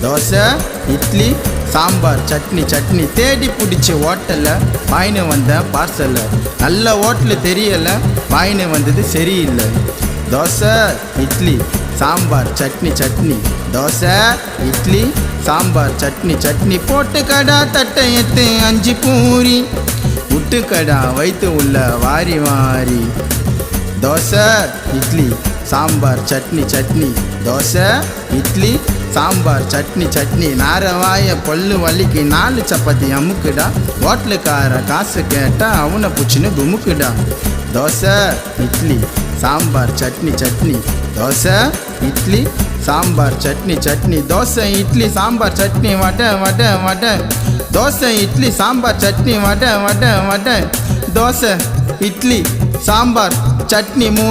தோசை இட்லி சாம்பார் சட்னி சட்னி தேடி பிடிச்சி ஹோட்டலில் வாங்கினு வந்தேன் பார்சலில் நல்ல ஹோட்டலு தெரியலை வாங்கினு வந்தது சரியில்லை தோசை இட்லி சாம்பார் சட்னி சட்னி தோசை இட்லி சாம்பார் சட்னி சட்னி போட்டு கடா தட்டை எத்து 5 பூரி விட்டு கடா வைத்து உள்ள வாரி வாரி தோசை இட்லி சாம்பார் சட்னி சட்னி தோசை இட்லி சாம்பார் சட்னி சட்னி நாரவாய பல்லு வலிக்கு 4 சப்பாத்தி அமுக்குடா ஹோட்டலுக்கார காசு கேட்டா அவனை புச்சின்னு குமுக்குடா தோசை இட்லி சாம்பார் சட்னி சட்னி தோசை இட்லி சாம்பார் சட்னி சட்னி தோசை இட்லி சாம்பார் சட்னி வடை வடை வடை தோசை இட்லி சாம்பார் சட்னி வடை வடை வடை தோசை இட்லி சாம்பார் சட்னி